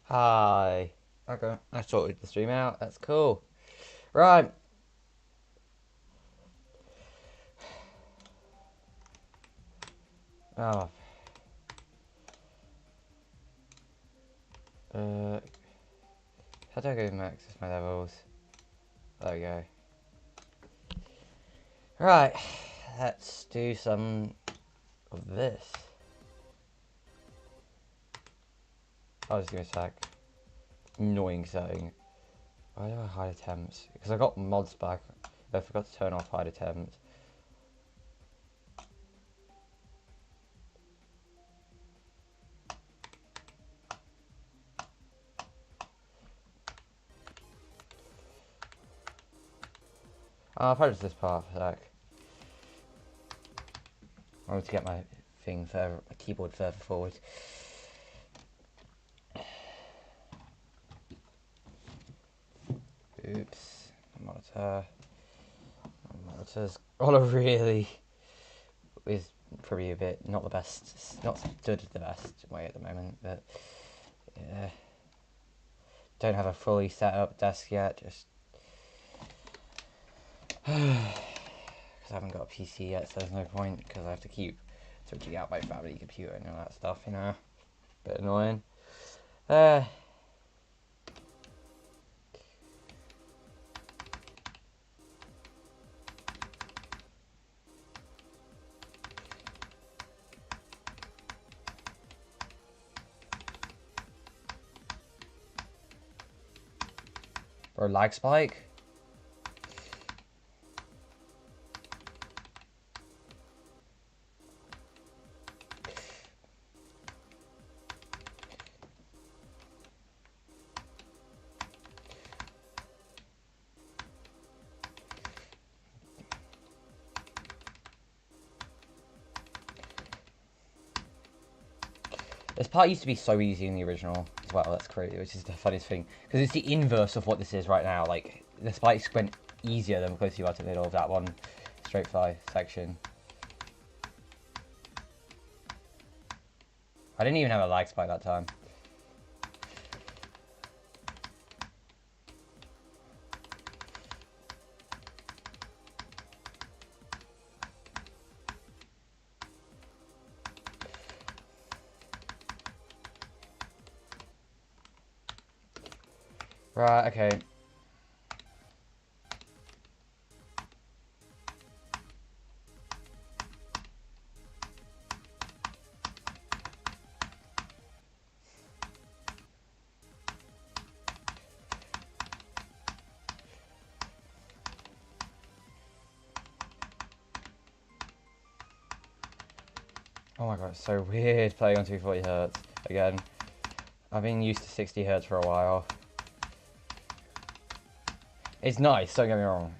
Hi. Okay, I sorted the stream out. That's cool. Right. Oh. Uh. How do I go access my levels? There we go. Right. Let's do some of this. I'll just give me a sec. Annoying setting. Why do I hide attempts? Because I got mods back. I forgot to turn off hide attempts. I'll practice this part for a sec. I want to get my thing further, my keyboard further forward. Oops. Monitor's on a really is probably a bit not the best. It's not stood the best way at the moment, but yeah. Don't have a fully set up desk yet. Just because I haven't got a PC yet, so there's no point. Because I have to keep switching out my family computer and all that stuff. You know, bit annoying. Or lag spike. This part used to be so easy in the original as well. That's crazy, which is the funniest thing because it's the inverse of what this is right now. Like the spikes went easier the closer you are to the middle of that one straight fly section. I didn't even have a lag spike that time. Right, okay. Oh my god, it's so weird playing on 240 Hz again. I've been used to 60 Hz for a while. It's nice, don't get me wrong.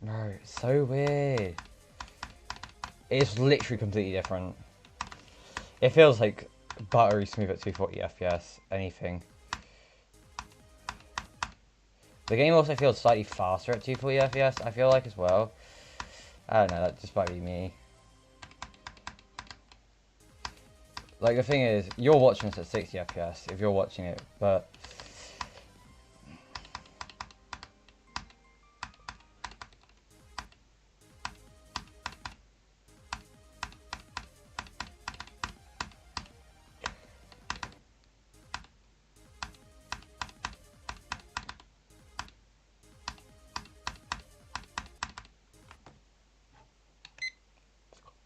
No, it's so weird. It's literally completely different. It feels like buttery smooth at 240 FPS, anything. The game also feels slightly faster at 240 FPS, I feel like, as well. I don't know, that just might be me. Like, the thing is, you're watching this at 60 FPS, if you're watching it, but...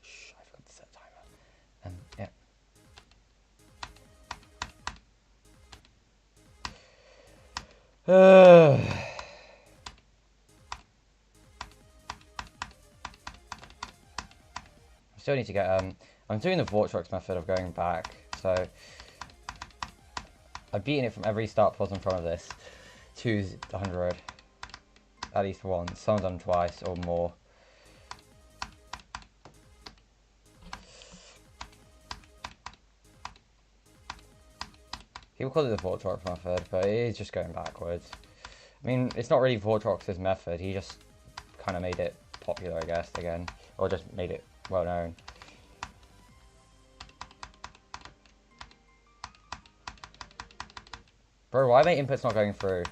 Shh, I forgot to set a timer. Yeah. Still need to get, I'm doing the Vortex method of going back, so I've beaten it from every start pause in front of this to 100 at least once, some of them twice or more. People call it the Vortex method, but it is just going backwards. I mean, it's not really Vortex's method, he just kind of made it popular, I guess, again, or just made it well known. Bro, why are my inputs not going through?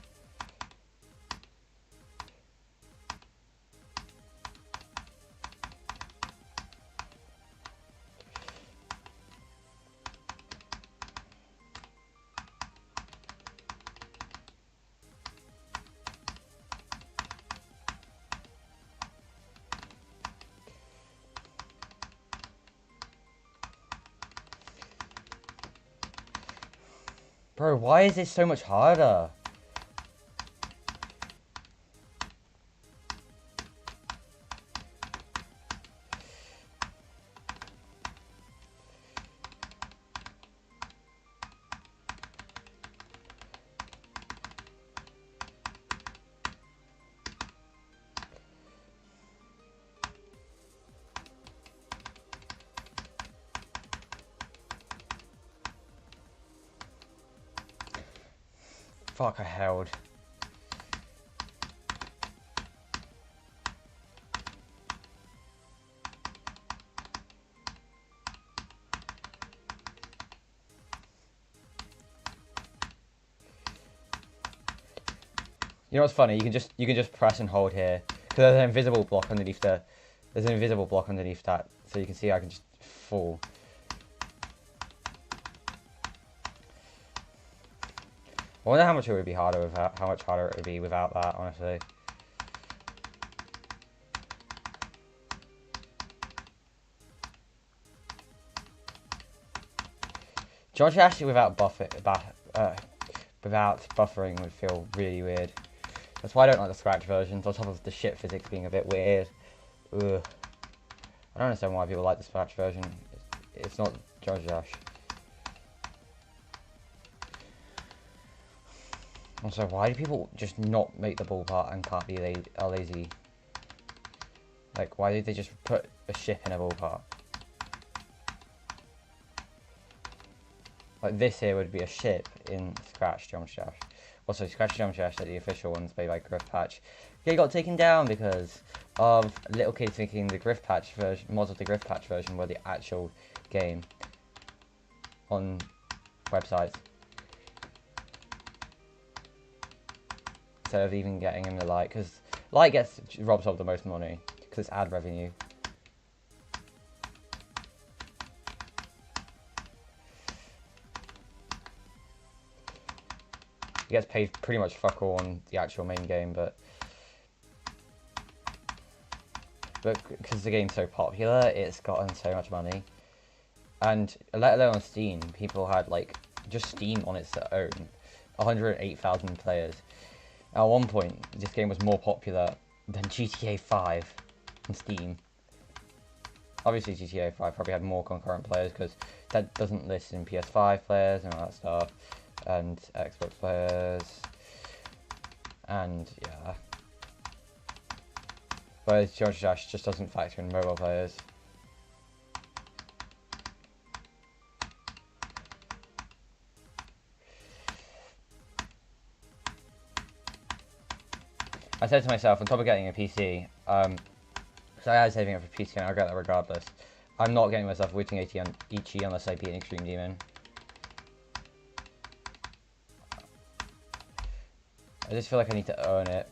Bro, why is this so much harder? Fuck, I held. You know what's funny? You can just press and hold here because there's an invisible block underneath that, so you can see I can just fall. I wonder how much it would be harder without, how much harder it would be without that, honestly. George actually without buffering would feel really weird. That's why I don't like the scratch versions, on top of the shit physics being a bit weird. Ugh. I don't understand why people like the scratch version. It's not George Dash. Also, why do people just not make the ball part and can't be lazy? Like, why did they just put a ship in a ball part? Like, this here would be a ship in Scratch Geometry Dash. Also, Scratch Geometry Dash, like the official ones made by Griff Patch, they got taken down because of little kids thinking the Griff Patch version, mods of the Griff Patch version were the actual game on websites. Instead of even getting him the Light, because Light robs off the most money because it's ad revenue. He gets paid pretty much fuck all on the actual main game, but because the game's so popular, it's gotten so much money, and let alone on Steam, people had like just Steam on its own, 108,000 players. At one point, this game was more popular than GTA 5 on Steam. Obviously, GTA 5 probably had more concurrent players because that doesn't list in PS5 players and all that stuff, and Xbox players, and yeah. Whereas George Dash just doesn't factor in mobile players. I said to myself, on top of getting a PC, because I had saving up for PC and I'll get that regardless, I'm not getting myself Witting Ichi unless I beat an Extreme Demon. I just feel like I need to earn it.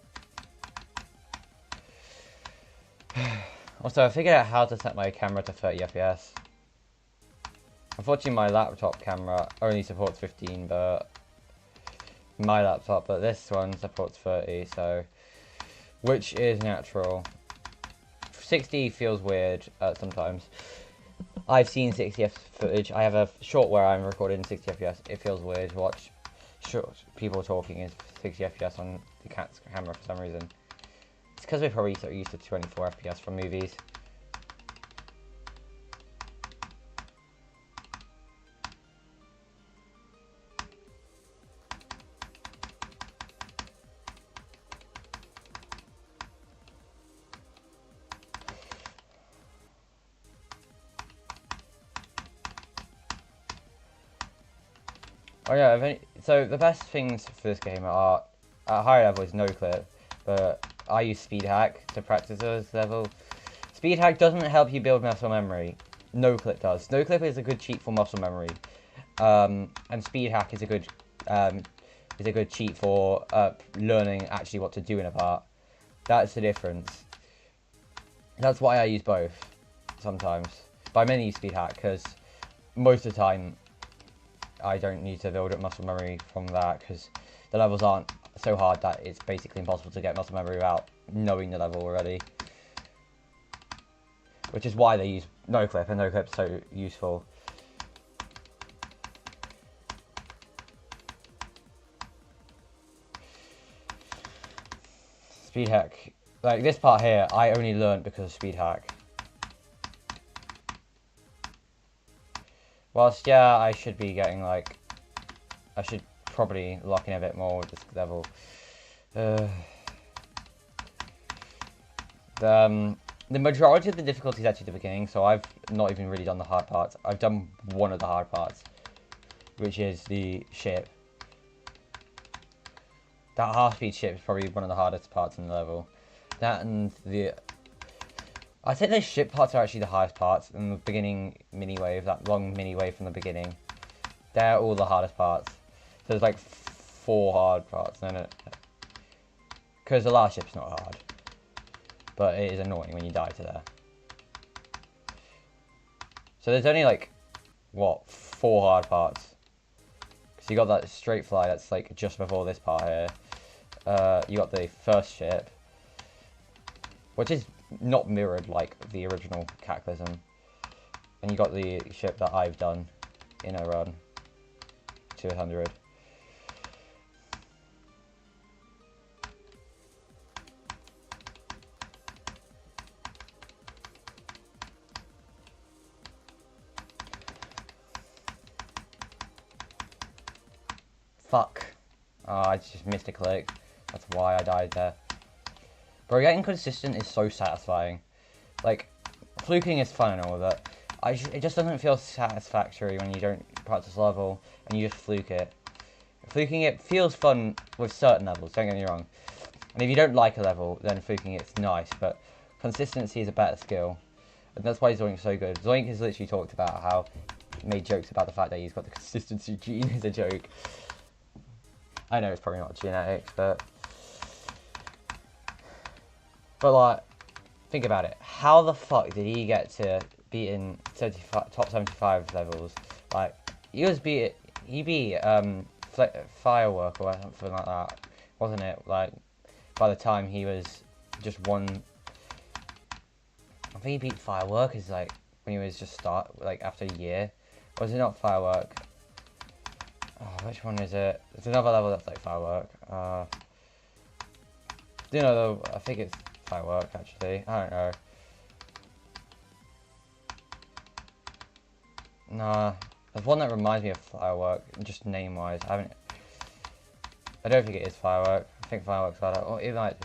Also, I figured out how to set my camera to 30 FPS. Unfortunately, my laptop camera only supports 15, but this one supports 30, so which is natural. 60 feels weird sometimes. I've seen 60 FPS footage. I have a short where I'm recording 60 FPS. It feels weird to watch people talking in 60 FPS on the camera for some reason. It's because we're probably so used to 24 FPS from movies. Oh yeah, so the best things for this game are, at higher level is no clip, but I use speed hack to practice this level. Speed hack doesn't help you build muscle memory. No clip does. No clip is a good cheat for muscle memory, and speed hack is a good is a good cheat for learning actually what to do in a part. That's the difference. That's why I use both sometimes. But I mainly use speed hack because most of the time I don't need to build up muscle memory from that because the levels aren't so hard that it's basically impossible to get muscle memory without knowing the level already. Which is why they use no clip, and no clip's so useful. Speed hack. Like this part here, I only learned because of speed hack. Whilst, yeah, I should be getting like... I should probably lock in a bit more with this level. The majority of the difficulty is actually the beginning, so I've not even really done the hard parts. I've done one of the hard parts, which is the ship. That half-speed ship is probably one of the hardest parts in the level. That and the... I'd say the ship parts are actually the hardest parts, and the beginning mini-wave, that long mini-wave from the beginning. They're all the hardest parts. So there's like 4 hard parts. No. Because the last ship's not hard. But it is annoying when you die to there. So there's only like, what, 4 hard parts. Because you got that straight fly that's like just before this part here. You got the first ship, which is not mirrored like the original Cataclysm. And you got the ship that I've done in a run to 100. Fuck. Oh, I just missed a click. That's why I died there. Bro, getting consistent is so satisfying. Like, fluking is fun and all that. It just doesn't feel satisfactory when you don't practice level and you just fluke it. Fluking it feels fun with certain levels, don't get me wrong. And if you don't like a level, then fluking it's nice, but consistency is a better skill. And that's why Zoink's so good. Zoink has literally talked about how he made jokes about the fact that he's got the consistency gene as a joke. I know it's probably not genetics, but like, think about it. How the fuck did he get to be in top 75 levels? Like, he beat Firework or something like that, wasn't it? Like, by the time he was just one, I think he beat Firework is like when he was just after a year. Or is it not Firework? Oh, which one is it? There's another level that's like Firework. You know, I think it's Firework actually. I don't know. Nah, there's one that reminds me of Firework, just name-wise. I don't think it is Firework. I think Firework's better. Or it might.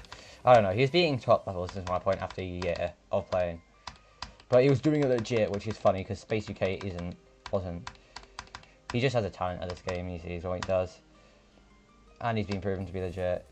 I don't know. He was beating top levels, is my point, after a year of playing. But he was doing it legit, which is funny because Space UK wasn't. He just has a talent at this game, you see, is what he does. And he's been proven to be legit.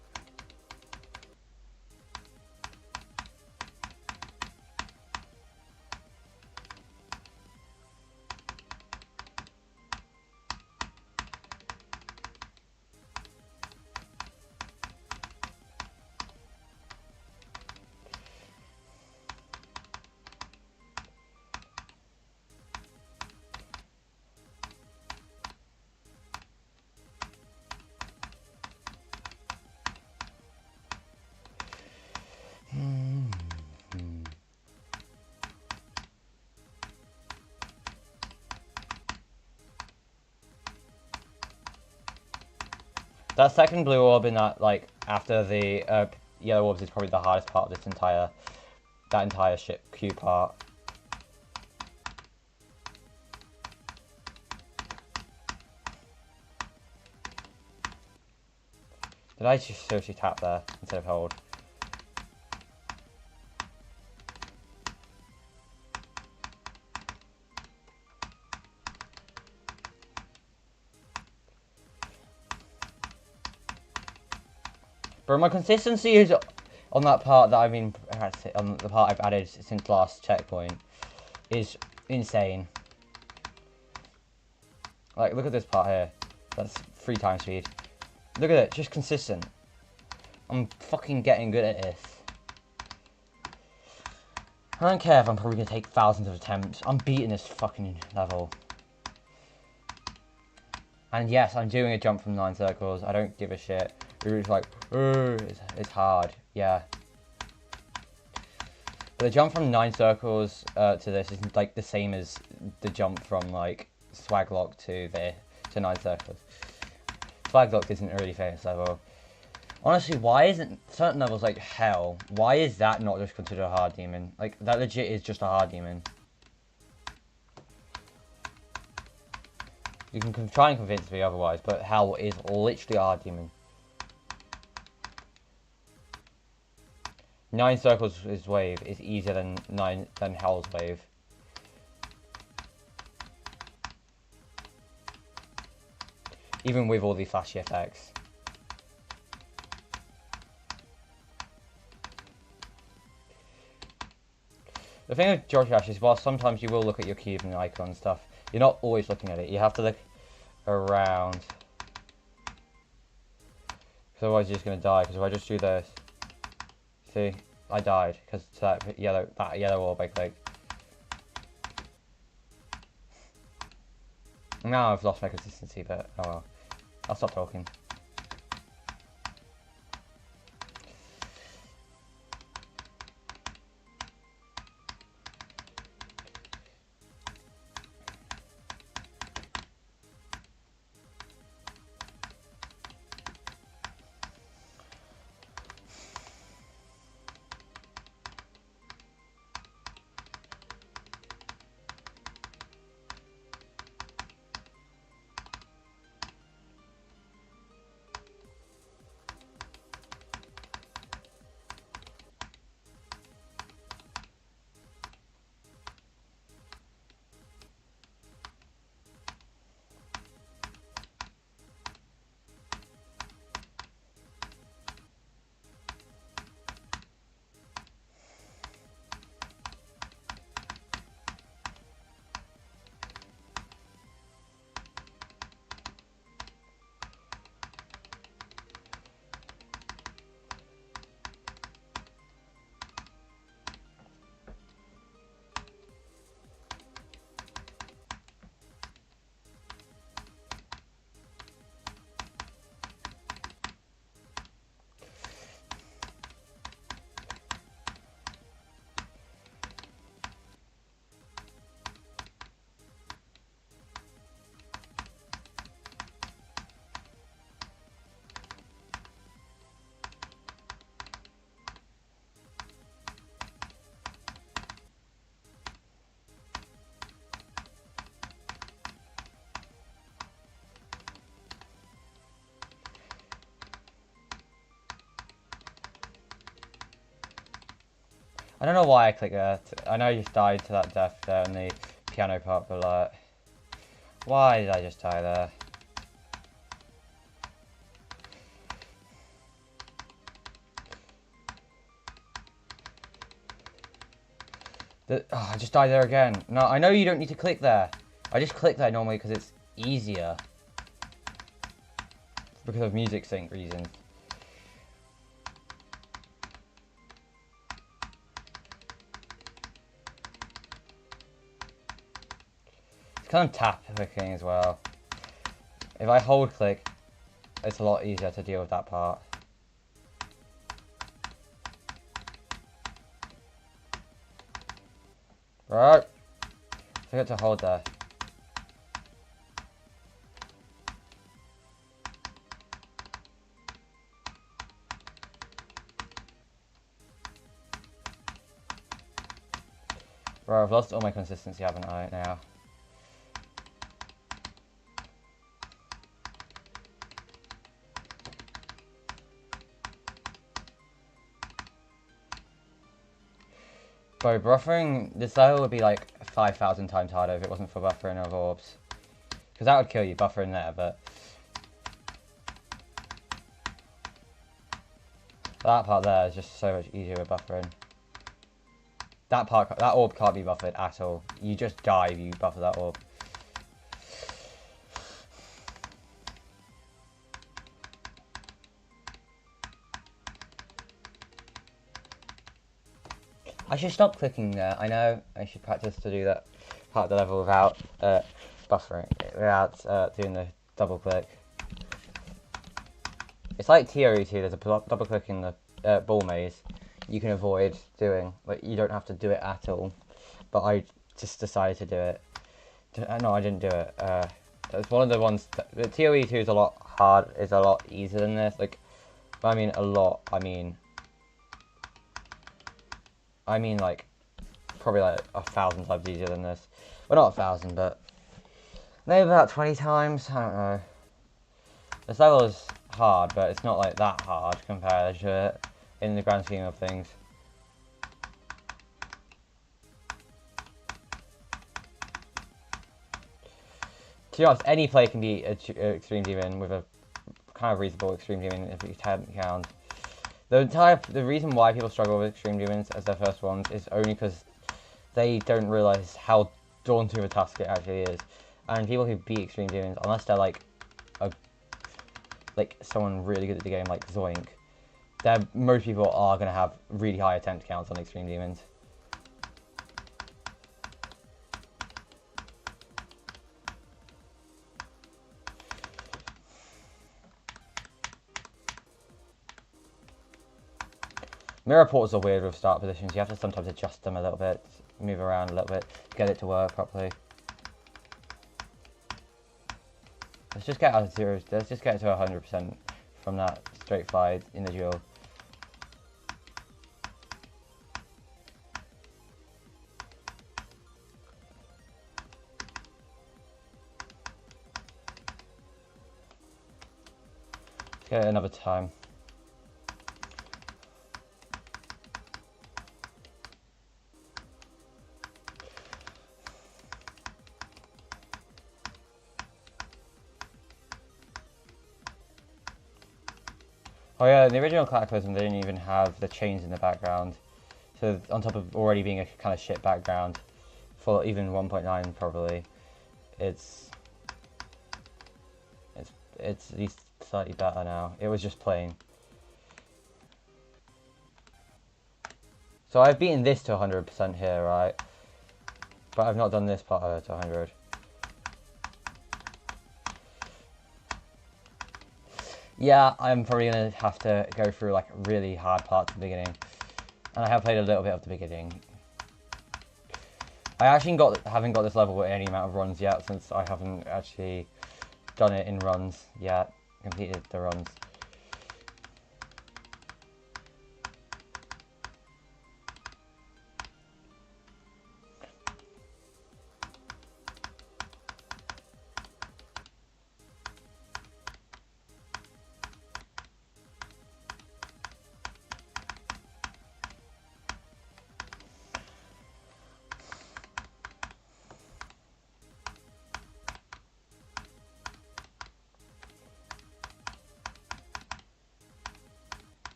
That second blue orb in that, like, after the yellow orbs is probably the hardest part of that entire ship queue part. Did I just seriously tap there instead of hold? But my consistency is on that part that on the part I've added since last checkpoint is insane. Like, look at this part here. That's 3 times speed. Look at it, just consistent. I'm fucking getting good at this. I don't care if I'm probably going to take thousands of attempts. I'm beating this fucking level. And yes, I'm doing a jump from 9 circles. I don't give a shit. It's like, it's hard. Yeah. But the jump from 9 circles to this is like the same as the jump from like Swaglock to 9 circles. Swaglock isn't a really famous level. Honestly, why isn't certain levels like hell? Why is that not just considered a hard demon? Like, that legit is just a hard demon. You can try and convince me otherwise, but hell is literally a hard demon. 9 circles is wave is easier than hell's wave. Even with all the flashy effects. The thing with George Dash is, while sometimes you will look at your cube and icon and stuff, you're not always looking at it. You have to look around. Because otherwise you're just going to die. Because if I just do this, see, I died because that yellow orb I clicked. Now I've lost my consistency, but oh well. I'll stop talking. I don't know why I clicked that. I know I just died to that death there in the piano part, but like, why did I just die there? I just died there again. No, I know you don't need to click there. I just click there normally because it's easier. Because of music sync reasons. It's kind of tap clicking as well. If I hold click, it's a lot easier to deal with that part. Right. Forget to hold there. Right, I've lost all my consistency, haven't I, now? Bro, buffering this level would be like 5,000 times harder if it wasn't for buffering of orbs. Because that would kill you, buffering there, but... that part there is just so much easier with buffering. That orb can't be buffered at all. You just die if you buffer that orb. I should stop clicking there. I know I should practice to do that part of the level without buffering, without doing the double click. It's like TRE2, there's a double click in the ball maze you can avoid doing. Like, you don't have to do it at all. But I just decided to do it. No, I didn't do it. It's one of the ones, the TOE2 is a lot easier than this. Like, I mean a lot, I mean like, probably like 1,000 times easier than this. Well, not 1,000, but maybe about 20 times, I don't know. This level is hard, but it's not like that hard compared to it in the grand scheme of things. To be honest, any player can be an Extreme Demon with a kind of reasonable Extreme Demon if you count. The reason why people struggle with Extreme Demons as their first ones is only because they don't realise how daunting of a task it actually is. And people who beat Extreme Demons, unless they're like someone really good at the game like Zoink, most people are going to have really high attempt counts on Extreme Demons. Mirror portals are weird with start positions. You have to sometimes adjust them a little bit, move around a little bit to get it to work properly. Let's just get out of 0. Let's just get to 100% from that straight fly in the duel. Let's get it another time. Oh yeah, in the original Cataclysm they didn't even have the chains in the background. So on top of already being a kind of shit background, for even 1.9 probably, it's at least slightly better now. It was just plain. So I've beaten this to 100% here, right? But I've not done this part of it to 100. Yeah, I'm probably going to have to go through like really hard parts at the beginning. And I have played a little bit of the beginning. I actually haven't got this level with any amount of runs yet, since I haven't actually done it in runs yet, completed the runs.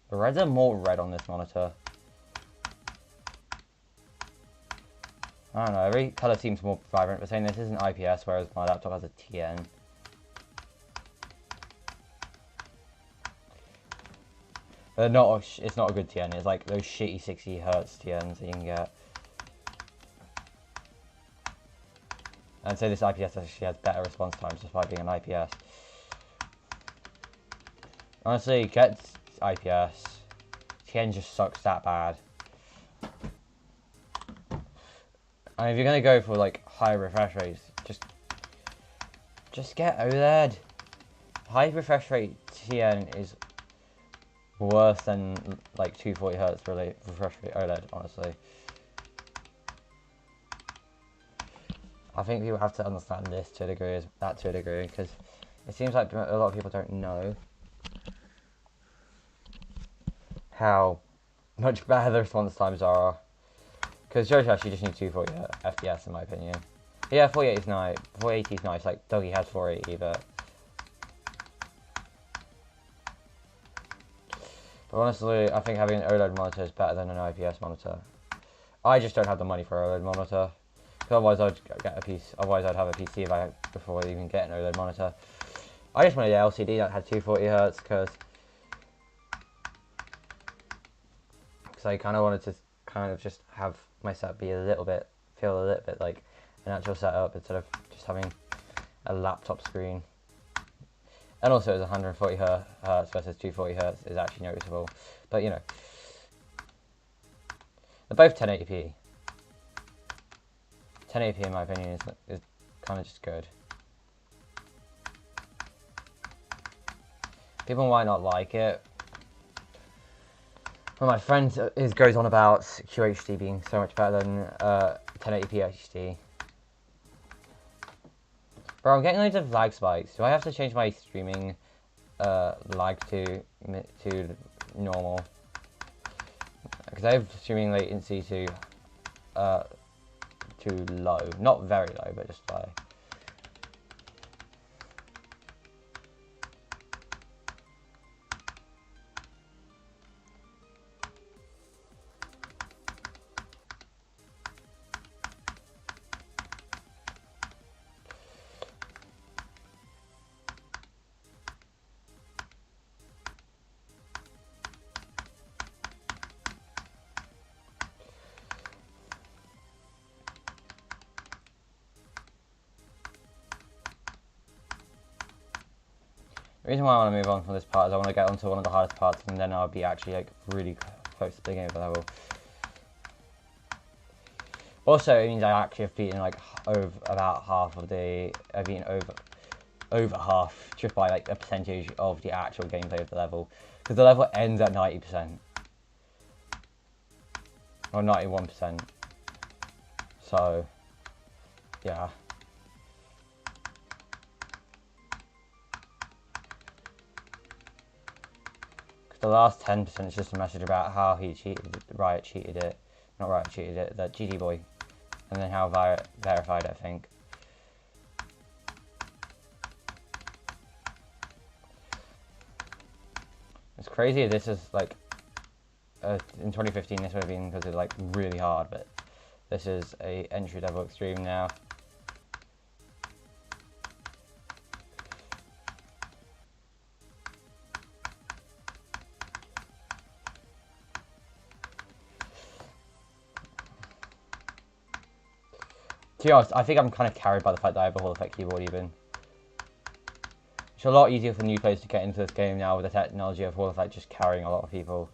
The reds are more red on this monitor. I don't know, every colour seems more vibrant, but saying this is an IPS, whereas my laptop has a TN. It's not a good TN, it's like those shitty 60 Hz TNs that you can get. And so this IPS actually has better response times despite being an IPS. Honestly, get IPS. TN just sucks that bad. I mean, if you're gonna go for like high refresh rates, just get OLED. High refresh rate TN is worse than like 240 Hz really refresh rate OLED, honestly. I think people have to understand this to a degree, because it seems like a lot of people don't know how much better the response times are. Because Jojo actually just needs 240 FPS in my opinion. Yeah, 480 is nice. 480 is nice. Like Dougie has 480, but honestly, I think having an OLED monitor is better than an IPS monitor. I just don't have the money for an OLED monitor. Because otherwise I'd get a piece. Otherwise I'd have a PC before I even get an OLED monitor. I just wanted an LCD that had 240 Hz because because I kind of wanted to kind of just have my setup be feel a little bit like an actual setup instead of just having a laptop screen. And also, it's 140 hertz versus 240 hertz is actually noticeable, but you know, they're both 1080p. 1080p, in my opinion, is kind of just good. People might not like it. Well, my friend goes on about QHD being so much better than 1080p HD. Bro, I'm getting loads of lag spikes. Do I have to change my streaming lag to normal? Because I have streaming latency to low, not very low, but just low. The reason why I want to move on from this part is I want to get onto one of the hardest parts, and then I'll be actually like really close to the beginning of the level. Also, it means I actually have beaten like about half of the. I've beaten over half just by like a percentage of the actual gameplay of the level, because the level ends at 90% or 91%. So, yeah. The last 10% is just a message about how he cheated, Riot cheated it, not Riot cheated it, that GD boy, and then how verified, I think. It's crazy. This is like in 2015. This would have been because it's like really hard, but this is a entry level extreme now. To be honest, I think I'm kind of carried by the fact that I have a Hall Effect keyboard even. It's a lot easier for new players to get into this game now with the technology of Hall Effect just carrying a lot of people.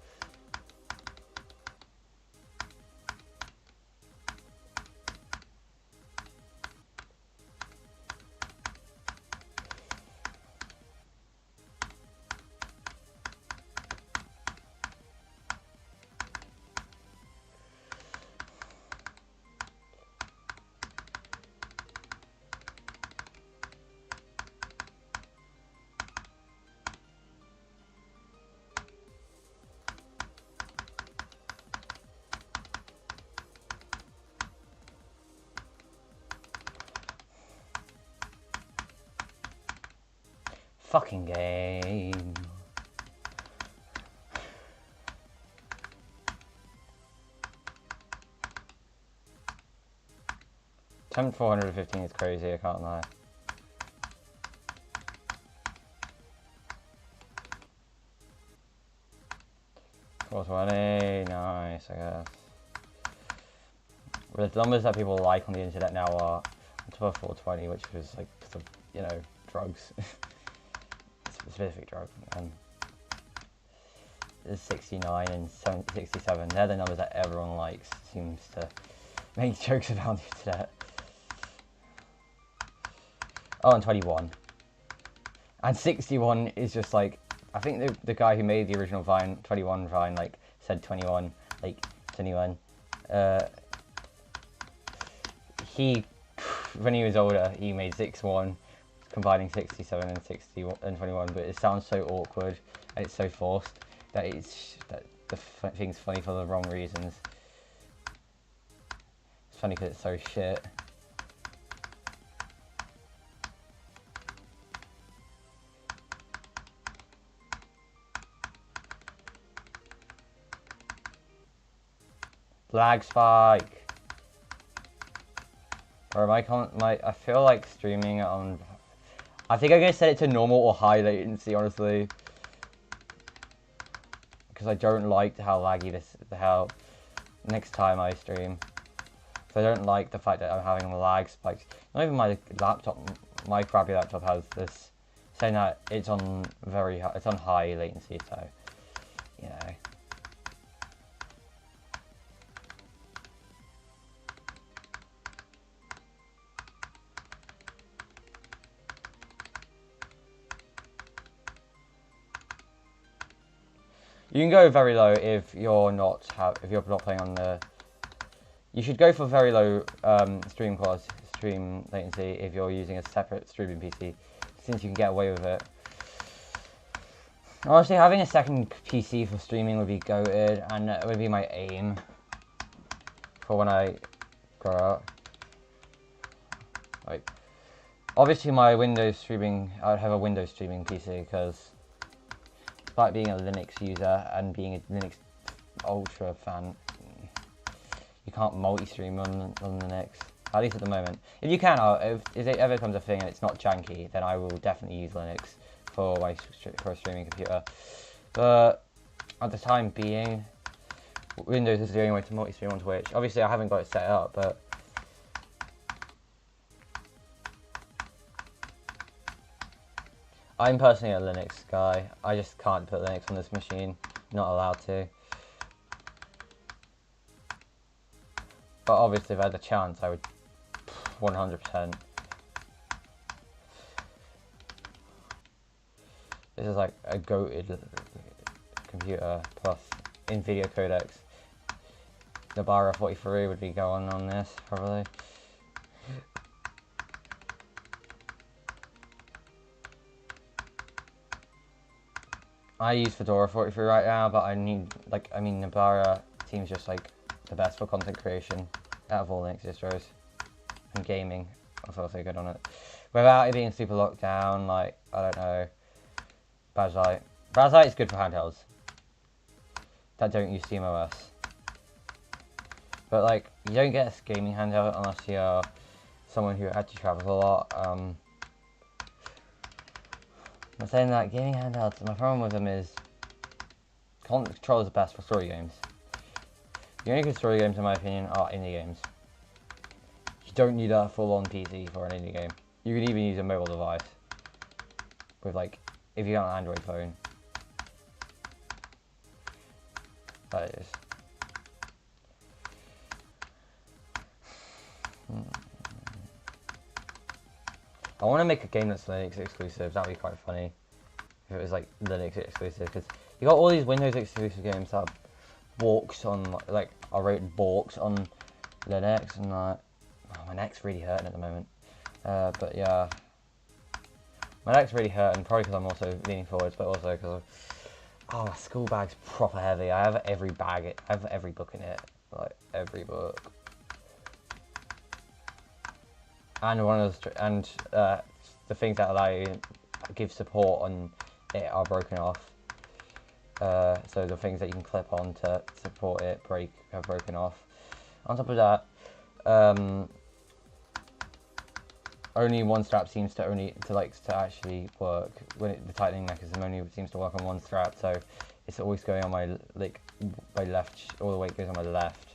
Fucking game. Temp 415 is crazy, I can't lie. $420, nice, I guess. The numbers that people like on the internet now are on top of 420, which was like, you know, drugs. Specific drug. There's 69 and 67. They're the numbers that everyone likes. Seems to make jokes about the internet. Oh, and 21. And 61 is just like, I think the guy who made the original Vine, 21 Vine, like said 21, like 21. He, when he was older, he made 61. Combining 67 and 61 and 21, but it sounds so awkward and it's so forced that the thing's funny for the wrong reasons. It's funny because it's so shit. Lag spike. Or I feel like streaming on. I think I'm going to set it to normal or high latency, honestly. because I don't like how laggy how next time I stream. So I don't like the fact that I'm having lag spikes. Not even my laptop, my crappy laptop has this saying that it's on high latency. So you know. You can go very low if you're not playing on the. You should go for very low stream quality, stream latency if you're using a separate streaming PC, since you can get away with it. Honestly, having a second PC for streaming would be goated, and it would be my aim for when I grow up. Like, obviously, my Windows streaming, I would have a Windows streaming PC because. Like being a Linux user and being a Linux Ultra fan, you can't multi-stream on Linux, at least at the moment. If you can, if it ever becomes a thing and it's not janky, then I will definitely use Linux for a streaming computer. But at the time being, Windows is the only way to multi-stream on Twitch. Obviously, I haven't got it set up, but I'm personally a Linux guy. I just can't put Linux on this machine. Not allowed to. But obviously, if I had the chance, I would 100%. This is like a goated computer plus NVIDIA codecs. The Nabara 43 would be going on this, probably. I use Fedora 43 right now, but Nabara seems just like the best for content creation out of all Linux distros. And gaming, I was also good on it. Without it being super locked down, like, I don't know, Brazlite. Brazlite is good for handhelds that don't use SteamOS. But like, you don't get a gaming handheld unless you're someone who actually travels a lot. I'm saying that gaming handhelds, my problem with them is controllers are best for story games. The only good story games, in my opinion, are indie games. You don't need a full-on PC for an indie game. You can even use a mobile device with, like, if you got an Android phone. That is. I want to make a game that's Linux exclusive. That'd be quite funny if it was like Linux exclusive, because you got all these Windows exclusive games that walks on are rated balks on Linux, and oh, my neck's really hurting at the moment. But yeah, my neck's really hurting, probably because I'm also leaning forwards, but also because my school bag's proper heavy. I have every bag. I have every book in it, like every book. And the things that allow you to give support on it are broken off. So the things that you can clip on to support it have broken off. On top of that, only one strap seems to actually work. The tightening mechanism only seems to work on one strap, so it's always going on my left. All the weight goes on my left.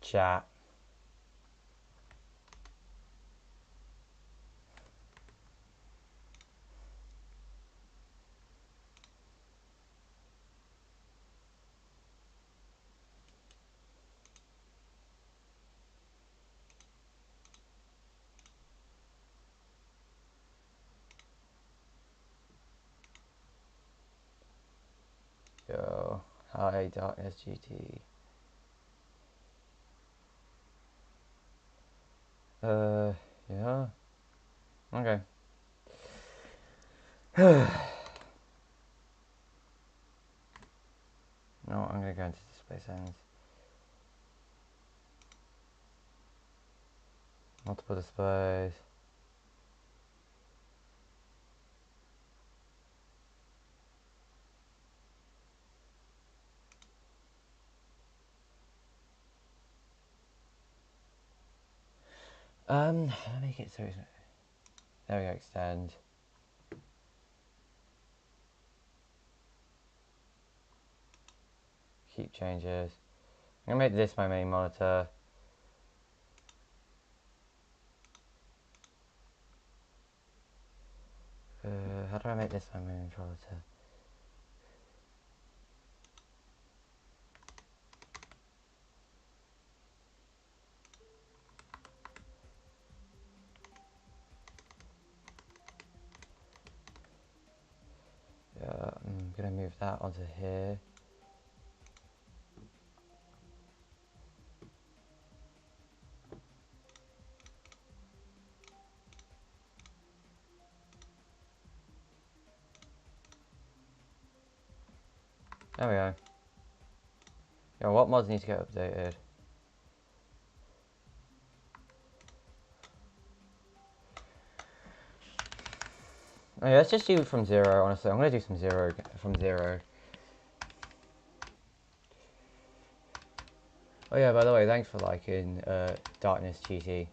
Chat. Hi, Darkness GD. Yeah. Okay. No, I'm gonna go into display settings. Multiple displays. Make it so it's, there we go, extend. Keep changes. I'm gonna make this my main monitor. How do I make this my main monitor? Yeah, I'm gonna move that onto here. There we go. Yeah, what mods need to get updated? Oh yeah, let's just do it from 0, honestly. I'm gonna do some from 0. Oh yeah, by the way, thanks for liking Darkness GT.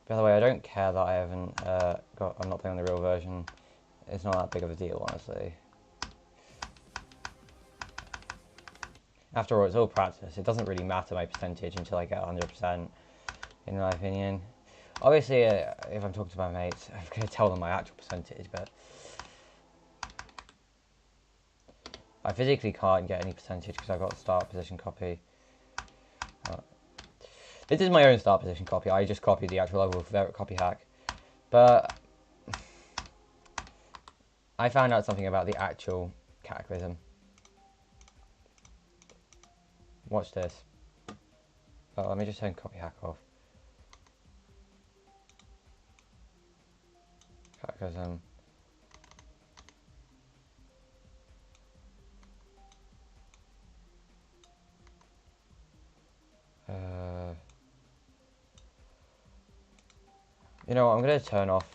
By the way, I don't care that I haven't I'm not playing on the real version. It's not that big of a deal, honestly. After all, it's all practice. It doesn't really matter my percentage until I get 100%, in my opinion. Obviously, if I'm talking to my mates, I'm going to tell them my actual percentage, but I physically can't get any percentage because I've got a start position copy. This is my own start position copy. I just copied the actual level of copy hack. But I found out something about the actual Cataclysm. Watch this. Oh, let me just turn copy hack off. Cataclysm. You know what, I'm going to turn off.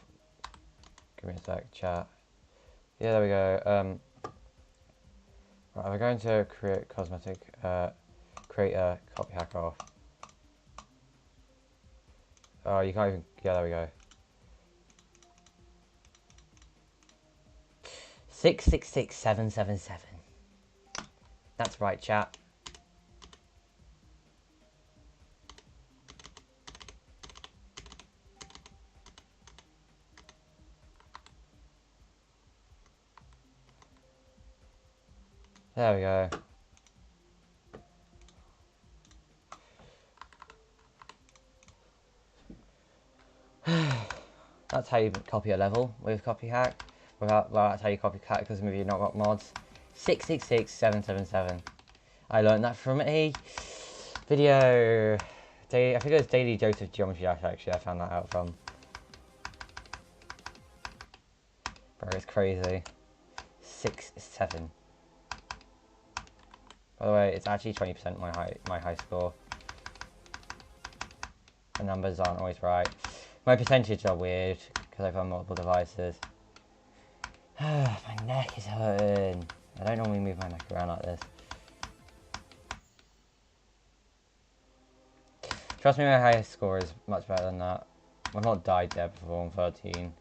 Give me a sec, chat. Yeah, there we go. Right, we're going to create cosmetic, create a copy hack off. Oh, you can't even, yeah, there we go. 666777. That's right, chat. There we go. That's how you copy a level with copy hack. Well, that's how you copy Cataclysm if you've not got mods. 666777. I learned that from a video. I think it was Daily Dose of Geometry Dash, actually. I found that out from. Bro, it's crazy. 6-7. By the way, it's actually 20% my high score. The numbers aren't always right. My percentages are weird because I've on multiple devices. My neck is hurting. I don't normally move my neck around like this. Trust me, my highest score is much better than that. I've not died there before. I'm 13.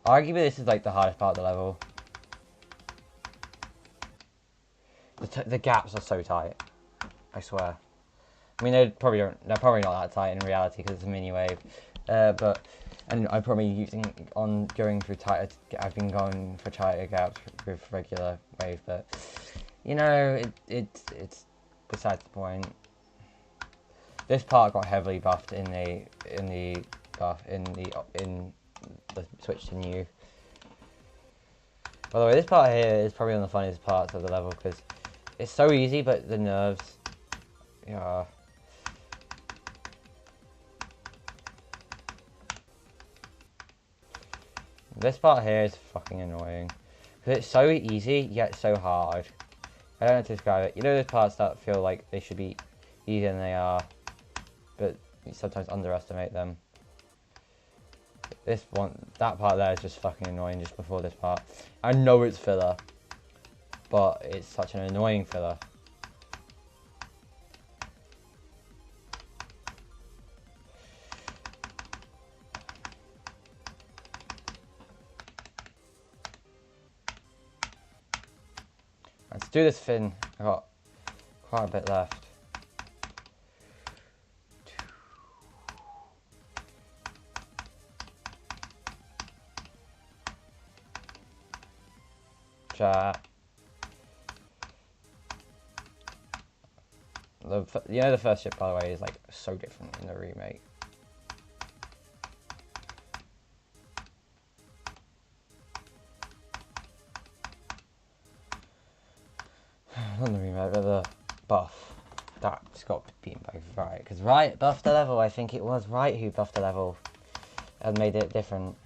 Arguably, this is like the hardest part of the level. The gaps are so tight. I swear. I mean, they're probably not that tight in reality because it's a mini wave. And I'm probably I've been going for tighter gaps with regular wave, but you know, it's besides the point. This part got heavily buffed in the switch to new. By the way, this part here is probably one of the funniest parts of the level because it's so easy, but the nerves, yeah. This part here is fucking annoying because it's so easy yet so hard. I don't know how to describe it. You know those parts that feel like they should be easier than they are, but you sometimes underestimate them. That part there is just fucking annoying just before this part. I know it's filler, but it's such an annoying filler. Let's do this fin. I've got quite a bit left. Chat. The first ship, by the way, is like so different in the remake. Not the remake, but the buff. That's got to be beaten by Riot, because Riot buffed the level. I think it was Riot who buffed the level and made it different,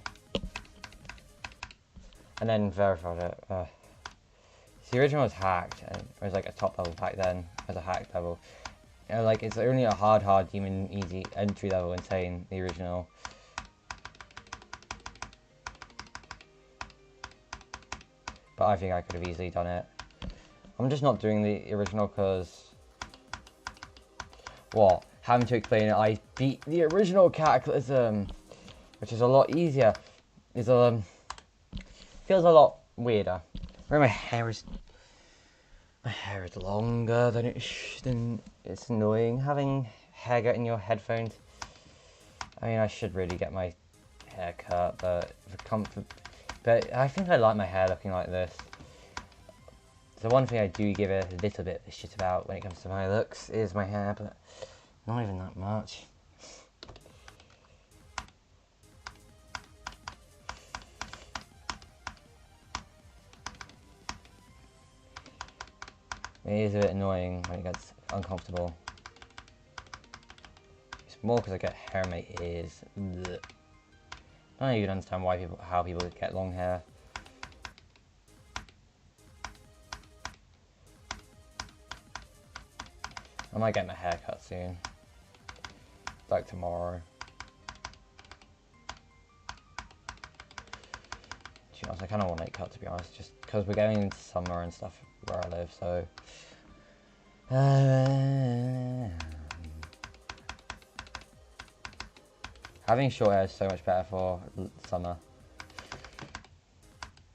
and then verified it. The original was hacked, and it was like a top level back then as a hacked level. You know, like it's only a hard demon easy entry level insane, the original. But I think I could have easily done it. I'm just not doing the original because having to explain it, I beat the original Cataclysm, which is a lot easier. Feels a lot weirder. Where my hair is longer than it's annoying having hair get in your headphones. I mean, I should really get my hair cut, but for comfort, but I think I like my hair looking like this. The one thing I do give a little bit of shit about when it comes to my looks is my hair, but not even that much. It is a bit annoying when it gets uncomfortable. It's more because I get hair in my ears. Ugh. I don't even understand how people get long hair. I might get my hair cut soon, like tomorrow. To be honest, I kind of want it cut, to be honest, just because we're going into summer and stuff where I live, so. Having short hair is so much better for summer.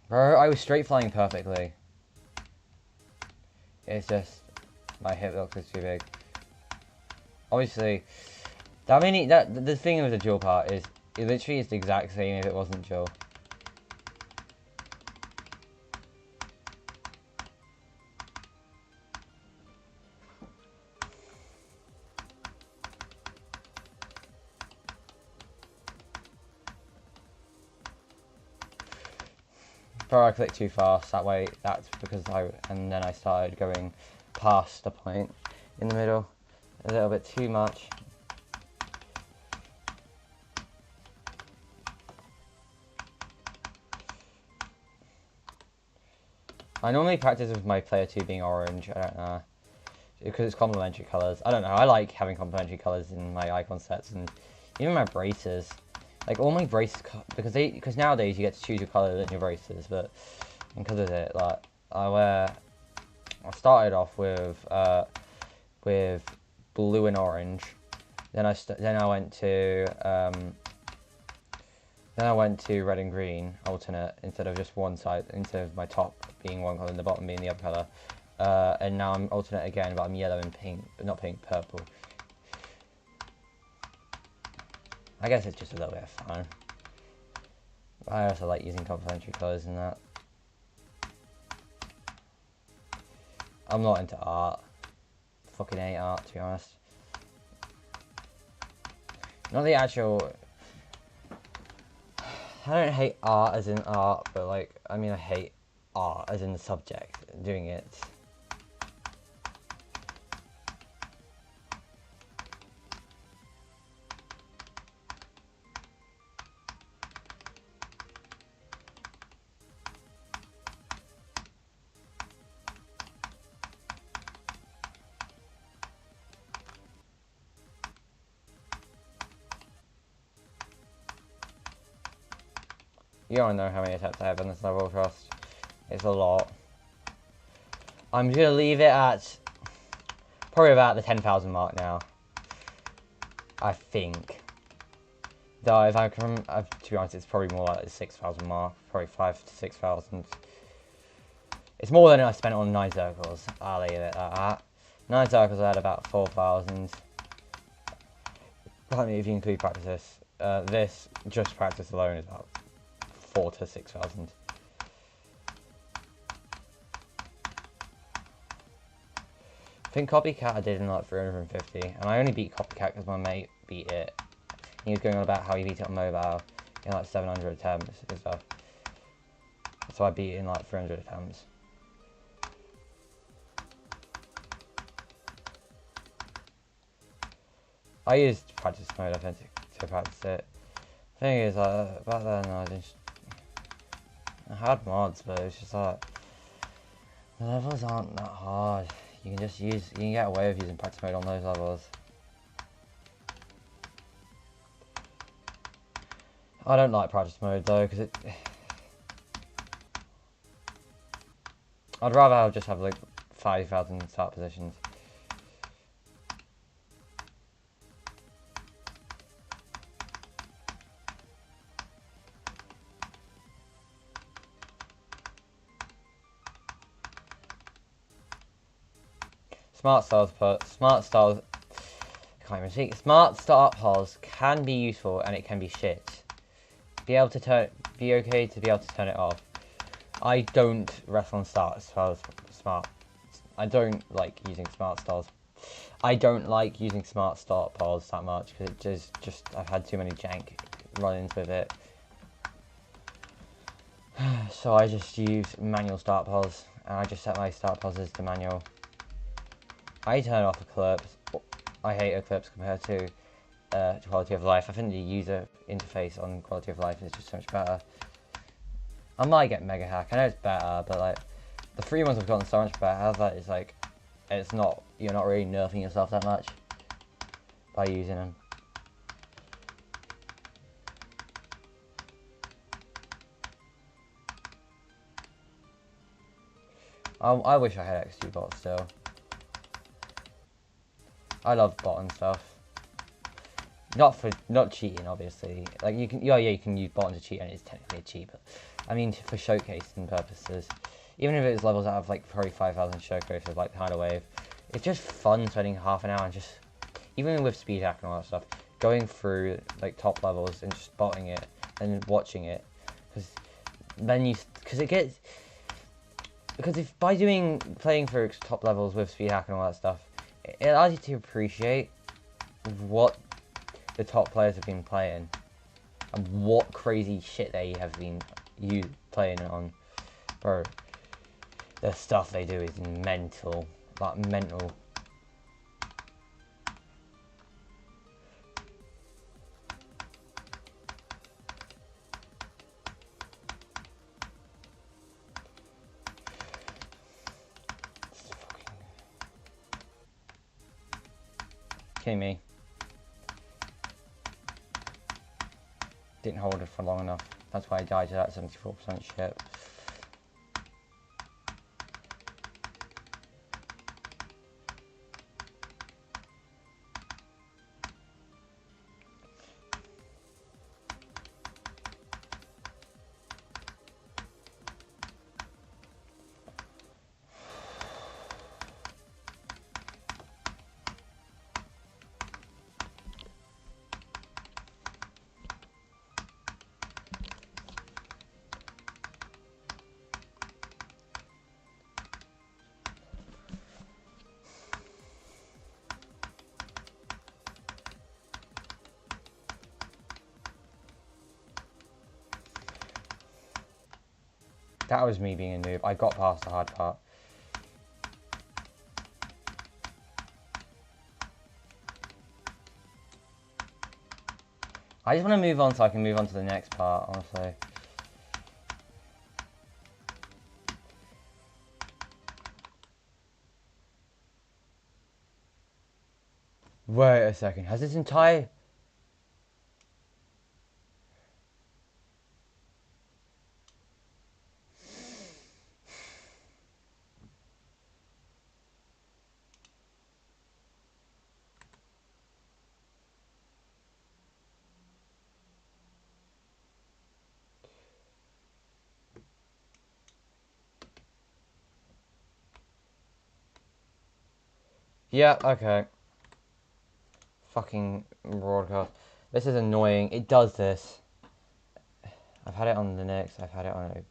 Bro, I was straight flying perfectly. It's just my hip looks is too big. Obviously, the thing with the dual part is it literally is the exact same if it wasn't dual. Bro, I clicked too fast that way. That's because and then I started going past the point in the middle a little bit too much. I normally practice with my player 2 being orange. I don't know, because it's complementary colors. I don't know. I like having complementary colors in my icon sets and even my braces. Like all my braces, because nowadays you get to choose your color in your braces, but because of it, like I started off with blue and orange, then I went to red and green alternate instead of just one side, instead of my top being one color and the bottom being the other color, and now I'm alternate again, but I'm yellow and pink, not pink, purple. I guess it's just a little bit of fun. I also like using complementary colours and that. I'm not into art. Fucking hate art, to be honest. Not the actual... I don't hate art as in art, but like, I mean I hate art as in the subject, doing it. You don't know how many attempts I have on this level, trust. It's a lot. I'm gonna leave it at probably about the 10,000 mark now. I think. Though if I can, to be honest, it's probably more like the 6,000 mark. Probably 5,000 to 6,000. It's more than I spent on 9 circles. I'll leave it at that. 9 circles I had about 4,000. I mean, if you include practice, this just practice alone is about 4,000 to 6,000. I think Copycat I did in like 350, and I only beat Copycat because my mate beat it. He was going on about how he beat it on mobile in like 700 attempts and stuff. So I beat it in like 300 attempts. I used practice mode, I think, to practice it. Thing is, back then I had mods, but it's just like the levels aren't that hard. You can get away with using practice mode on those levels. I don't like practice mode though, because I'd rather just have like 5,000 start positions. Smart start pause can be useful and it can be shit. Be okay to be able to turn it off. I don't wrestle on smart. I don't like using smart styles. I don't like using smart start pause that much because it just I've had too many jank run-ins with it. So I just use manual start pause and I just set my start pauses to manual. I turn off Eclipse. I hate Eclipse compared to quality of life. I think the user interface on quality of life is just so much better. I might get Mega Hack. I know it's better, but like the free ones have gotten so much better. How's that? It's like you're not really nerfing yourself that much by using them. I wish I had XG bots still. I love bot and stuff. Not cheating, obviously. Like you can use bot to cheat, and it's technically a cheat. But I mean, for showcasing purposes, even if it's levels that have like probably 5,000 showcases, like Tidal Wave, it's just fun spending half an hour and just, even with speed hack and all that stuff, going through like top levels and just spotting it and watching it, because if by playing through top levels with speed hack and all that stuff, it allows you to appreciate what the top players have been playing and what crazy shit they have been playing it on. Bro, the stuff they do is mental, like mental. Kidding me. Didn't hold it for long enough. That's why I died to that 74% shit. That was me being a noob. I got past the hard part. I just want to move on so I can move on to the next part, honestly. Wait a second. Has this entire... Yeah, okay. Fucking broadcast. This is annoying. It does this. I've had it on the Linux. I've had it on...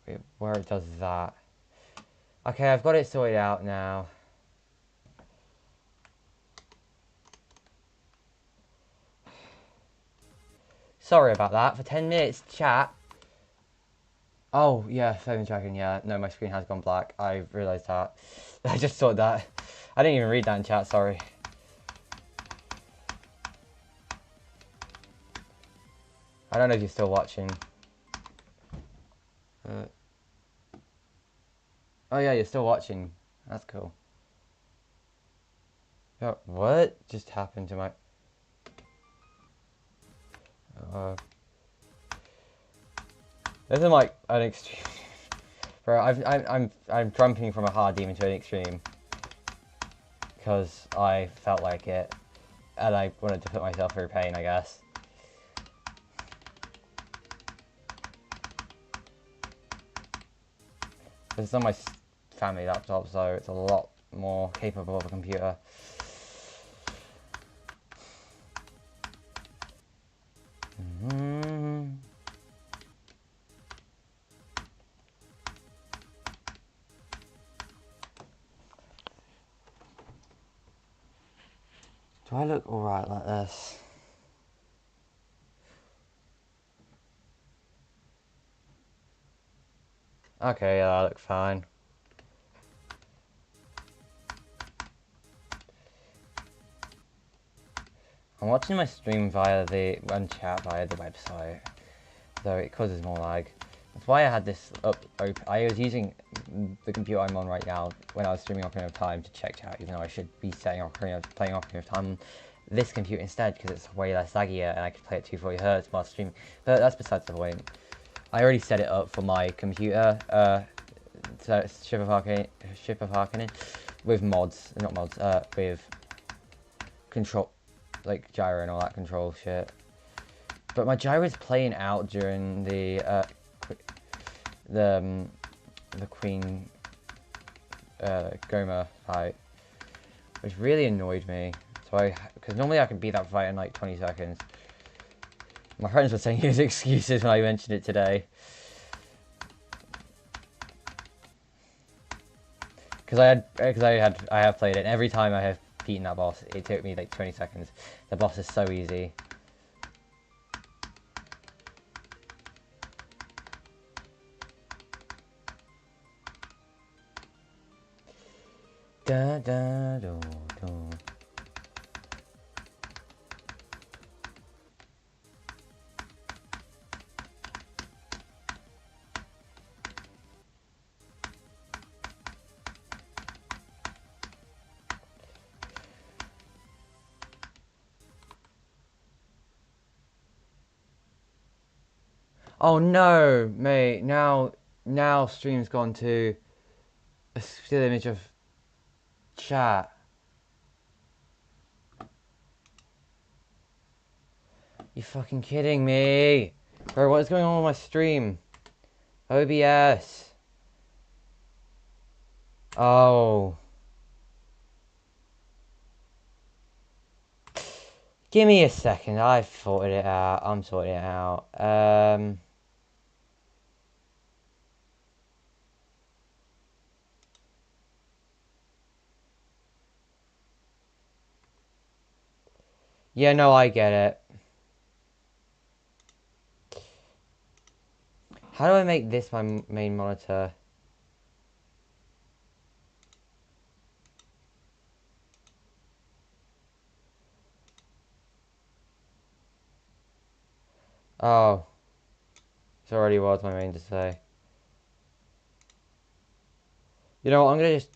Wait, where it does that. Okay, I've got it sorted out now. Sorry about that. For 10 minutes, chat. Oh, yeah, phone tracking, yeah. No, my screen has gone black. I realised that. I just saw that. I didn't even read that in chat, sorry. I don't know if you're still watching. Oh yeah, you're still watching. That's cool. Oh, what just happened to my... This is like an extreme... Bro, I'm jumping from a hard demon to an extreme. Because I felt like it. And I wanted to put myself through pain, I guess. This is on my family laptop, so it's a lot more capable of a computer. Do I look alright like this? Okay, yeah, I look fine. I'm watching my stream via the chat via the website, though it causes more lag. That's why I had this up open. I was using the computer I'm on right now when I was streaming Ocarina of Time to check chat, even though I should be playing Ocarina of Time on this computer instead because it's way less laggier and I could play at 240 Hz while streaming. But that's besides the point. I already set it up for my computer, so Ship of Harkonnen, with mods, not mods, with control, like gyro and all that control shit. But my gyro is playing out during the Queen Goma fight, which really annoyed me. So because normally I can beat that fight in like 20 seconds. My friends were saying his excuses when I mentioned it today. Because I have played it, and every time I have beaten that boss, it took me like 20 seconds. The boss is so easy. Da da do do. Oh no, mate! Now stream's gone to a still image of chat. You fucking kidding me? Bro, what is going on with my stream? OBS. Oh. Give me a second, I've sorted it out. I'm sorting it out. Yeah, no, I get it. How do I make this my main monitor? Oh, it already was my main display. You know what, I'm gonna just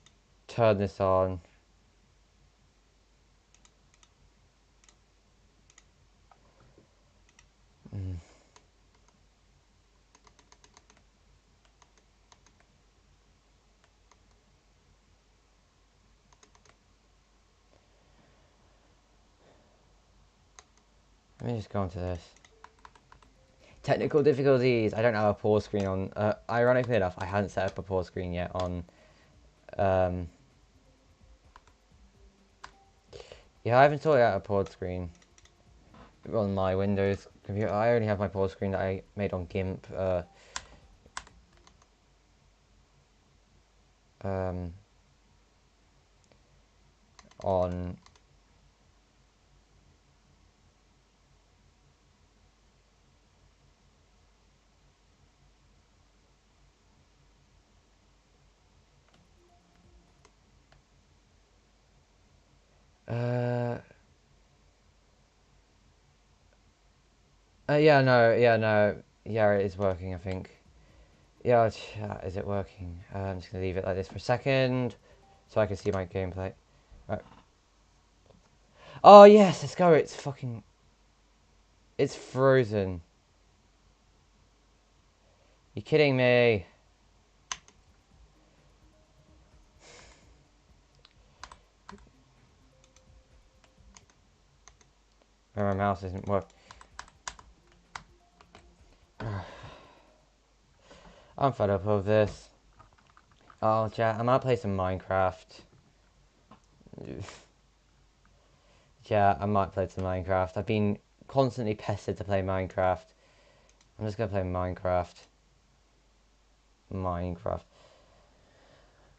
turn this on. Let me just go on to this. Technical difficulties. I don't have a pause screen on. Ironically enough, I hadn't set up a pause screen yet on. Yeah, I haven't sorted out a pause screen on my Windows computer. I only have my pause screen that I made on GIMP. On. Yeah, no, yeah, it is working, I think. Yeah, is it working? I'm just gonna leave it like this for a second, so I can see my gameplay. Right. Oh yes, let's go. It's fucking. It's frozen. You kidding me? My mouse isn't working. I'm fed up of this. Oh, chat, I might play some Minecraft. Yeah, I might play some Minecraft. I've been constantly pestered to play Minecraft. I'm just gonna play Minecraft. Minecraft.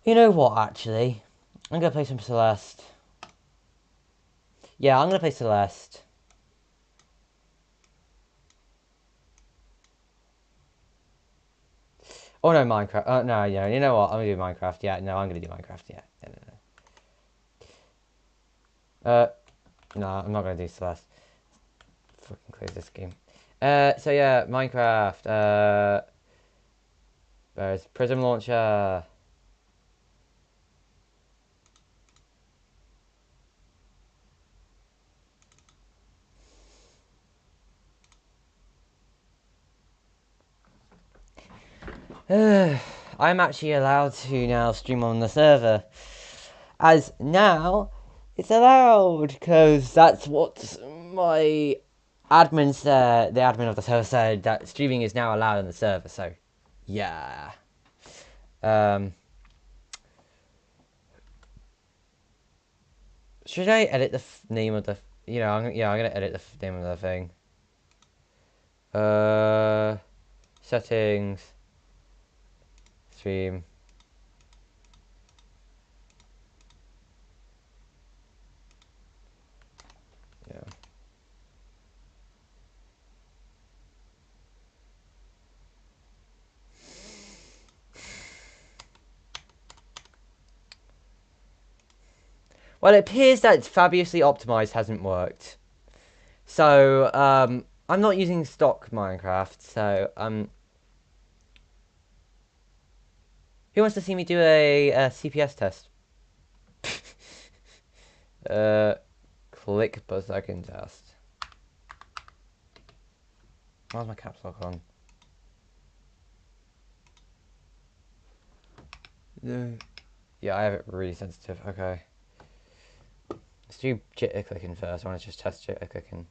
You know what, actually? I'm gonna play some Celeste. Yeah, I'm gonna play Celeste. Oh no, Minecraft. No, yeah, you know what? I'm gonna do Minecraft. Yeah, no, I'm gonna do Minecraft. Yeah, no, I'm not gonna do Celeste. Fucking close this game. So yeah, Minecraft. There's Prism Launcher. I'm actually allowed to now stream on the server. As now, it's allowed, because that's what my admin said, the admin of the server said, that streaming is now allowed on the server, so, yeah. Should I edit the name of the, I'm gonna edit the name of the thing. Settings, stream. Yeah. Well, it appears that Fabulously Optimized hasn't worked. So, I'm not using stock Minecraft, so, who wants to see me do a CPS test? Click per second test. Why's my caps lock on? No. Yeah, I have it really sensitive. Okay. Let's do jitter clicking first. I want to just test jitter clicking.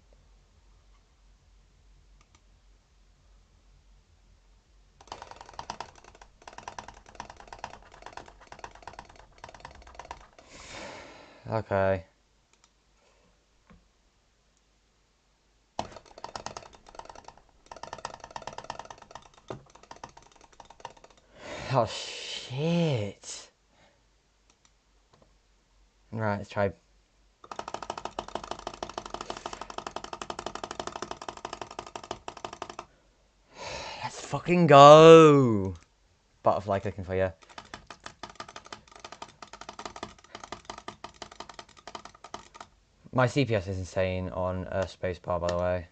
Okay. Oh shit. Right, let's try. Let's fucking go! Butterfly clicking for you. My CPS is insane on spacebar, by the way.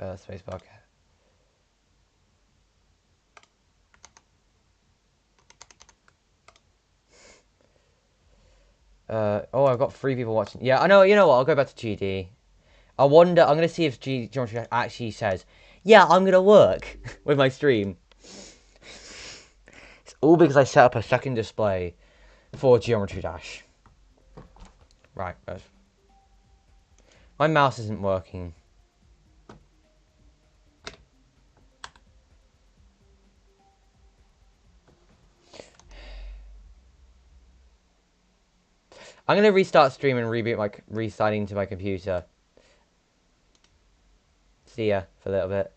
Spacebar. Oh, I've got 3 people watching. Yeah, I know. You know what? I'll go back to GD. I wonder. I'm gonna see if Geometry Dash actually says, "Yeah, I'm gonna work with my stream." It's all because I set up a second display for Geometry Dash. Right. My mouse isn't working. I'm gonna restart stream and restarting to my computer. See ya for a little bit.